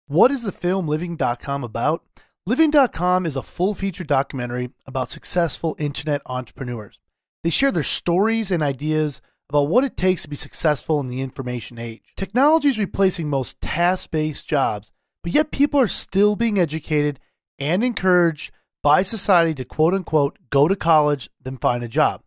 What is the film Living.com about? Living.com is a full-feature documentary about successful internet entrepreneurs. They share their stories and ideas about what it takes to be successful in the information age. Technology is replacing most task-based jobs, but yet people are still being educated and encouraged by society to quote-unquote go to college, then find a job.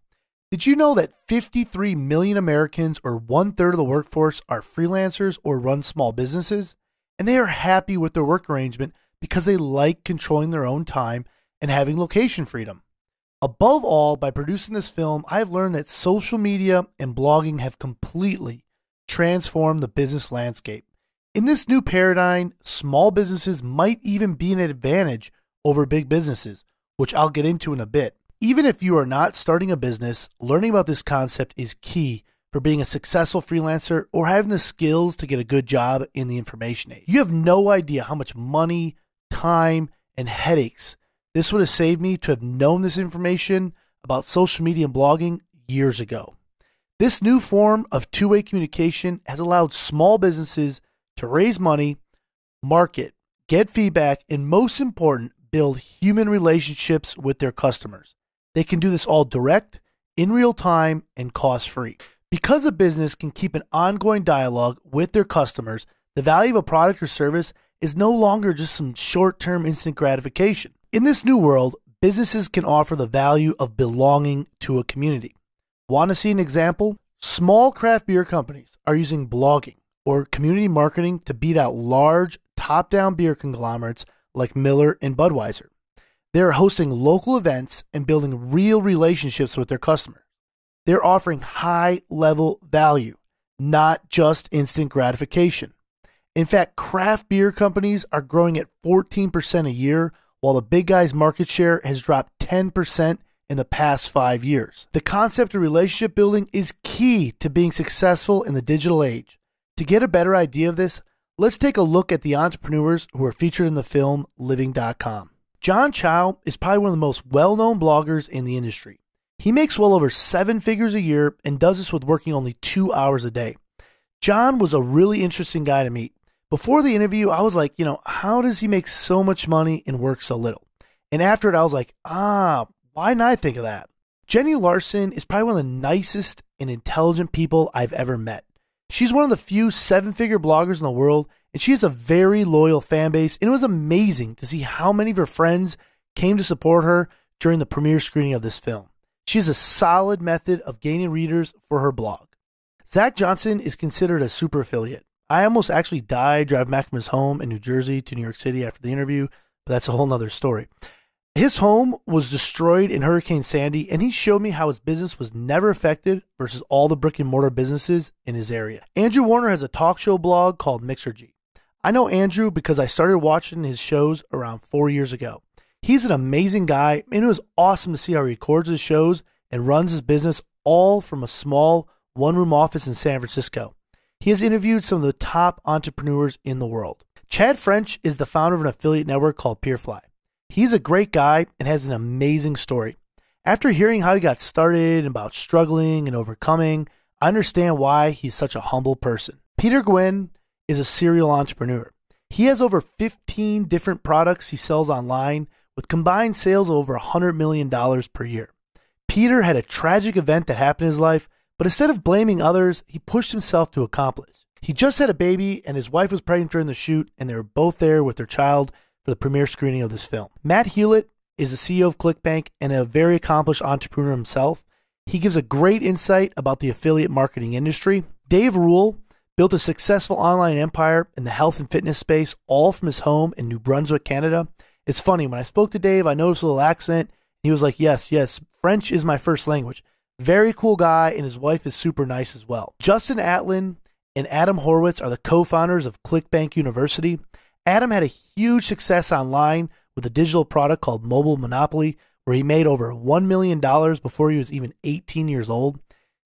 Did you know that 53 million Americans, or one-third of the workforce, are freelancers or run small businesses? And they are happy with their work arrangement because they like controlling their own time and having location freedom. Above all, by producing this film, I have learned that social media and blogging have completely transformed the business landscape. In this new paradigm, small businesses might even be an advantage over big businesses, which I'll get into in a bit. Even if you are not starting a business, learning about this concept is key for being a successful freelancer or having the skills to get a good job in the information age. You have no idea how much money, time, and headaches this would have saved me to have known this information about social media and blogging years ago. This new form of two-way communication has allowed small businesses to raise money, market, get feedback, and most important, build human relationships with their customers. They can do this all direct, in real time, and cost-free. Because a business can keep an ongoing dialogue with their customers, the value of a product or service is no longer just some short-term instant gratification. In this new world, businesses can offer the value of belonging to a community. Want to see an example? Small craft beer companies are using blogging or community marketing to beat out large, top-down beer conglomerates like Miller and Budweiser. They are hosting local events and building real relationships with their customers. They're offering high-level value, not just instant gratification. In fact, craft beer companies are growing at 14% a year, while the big guys' market share has dropped 10% in the past 5 years. The concept of relationship building is key to being successful in the digital age. To get a better idea of this, let's take a look at the entrepreneurs who are featured in the film Living.com. John Chow is probably one of the most well-known bloggers in the industry. He makes well over 7 figures a year and does this with working only 2 hours a day. John was a really interesting guy to meet. Before the interview, I was like, how does he make so much money and work so little? And after it, I was like, why didn't I think of that? Jeni Larson is probably one of the nicest and intelligent people I've ever met. She's one of the few 7-figure bloggers in the world, and she has a very loyal fan base, and it was amazing to see how many of her friends came to support her during the premiere screening of this film. She has a solid method of gaining readers for her blog. Zac Johnson is considered a super affiliate. I almost actually died driving back from his home in New Jersey to New York City after the interview, but that's a whole nother story. His home was destroyed in Hurricane Sandy, and he showed me how his business was never affected versus all the brick and mortar businesses in his area. Andrew Warner has a talk show blog called Mixergy. I know Andrew because I started watching his shows around 4 years ago. He's an amazing guy, and it was awesome to see how he records his shows and runs his business all from a small one-room office in San Francisco. He has interviewed some of the top entrepreneurs in the world. Chad French is the founder of an affiliate network called Peerfly. He's a great guy and has an amazing story. After hearing how he got started and about struggling and overcoming, I understand why he's such a humble person. Peter Nguyen is a serial entrepreneur. He has over 15 different products he sells online with combined sales of over $100 million per year. Peter had a tragic event that happened in his life, but instead of blaming others, he pushed himself to accomplish. He just had a baby, and his wife was pregnant during the shoot, and they were both there with their child for the premiere screening of this film. Matt Hulett is the CEO of ClickBank and a very accomplished entrepreneur himself. He gives a great insight about the affiliate marketing industry. Dave Ruel built a successful online empire in the health and fitness space, all from his home in New Brunswick, Canada. It's funny, when I spoke to Dave, I noticed a little accent. He was like, yes, French is my first language. Very cool guy, and his wife is super nice as well. Justin Atlan and Adam Horwitz are the co-founders of ClickBank University. Adam had a huge success online with a digital product called Mobile Monopoly, where he made over $1 million before he was even 18 years old.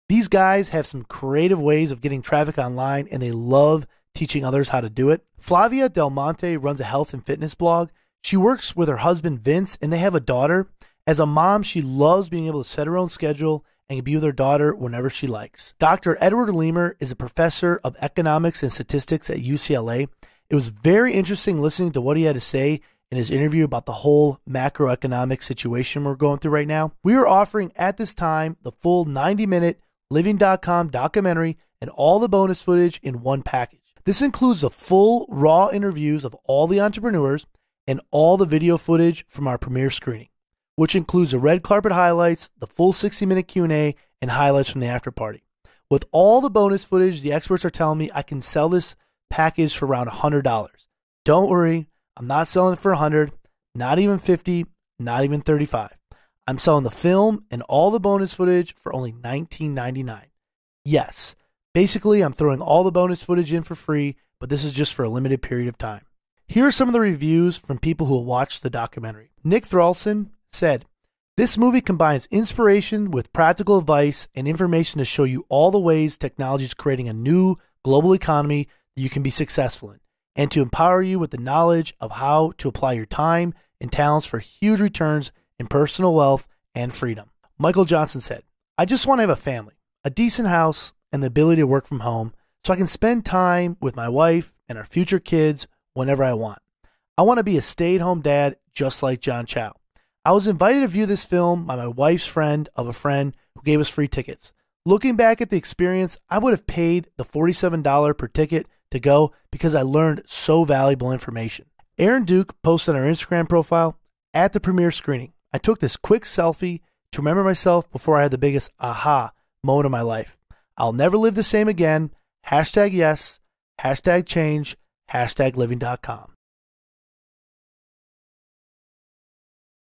These guys have some creative ways of getting traffic online, and they love teaching others how to do it. Flavia Del Monte runs a health and fitness blog. She works with her husband, Vince, and they have a daughter. As a mom, she loves being able to set her own schedule and can be with her daughter whenever she likes. Dr. Edward Leamer is a professor of economics and statistics at UCLA, It was very interesting listening to what he had to say in his interview about the whole macroeconomic situation we're going through right now. We are offering at this time the full 90-minute living.com documentary and all the bonus footage in one package. This includes the full raw interviews of all the entrepreneurs and all the video footage from our premiere screening, which includes the red carpet highlights, the full 60-minute Q&A, and highlights from the after party. With all the bonus footage, the experts are telling me I can sell this package for around $100. Don't worry, I'm not selling it for $100, not even $50, not even $35. I'm selling the film and all the bonus footage for only $19.99. Yes, basically I'm throwing all the bonus footage in for free, but this is just for a limited period of time. Here are some of the reviews from people who watched the documentary. Nick Thralson said, "This movie combines inspiration with practical advice and information to show you all the ways technology is creating a new global economy that you can be successful in, and to empower you with the knowledge of how to apply your time and talents for huge returns in personal wealth and freedom." Michael Johnson said, "I just want to have a family, a decent house, and the ability to work from home so I can spend time with my wife and our future kids whenever I want. I want to be a stay-at-home dad just like John Chow. I was invited to view this film by my wife's friend of a friend who gave us free tickets. Looking back at the experience, I would have paid the $47 per ticket to go because I learned so valuable information." Aaron Duke posted on our Instagram profile, "At the premiere screening, I took this quick selfie to remember myself before I had the biggest aha moment of my life. I'll never live the same again. #yes, #change, #living.com."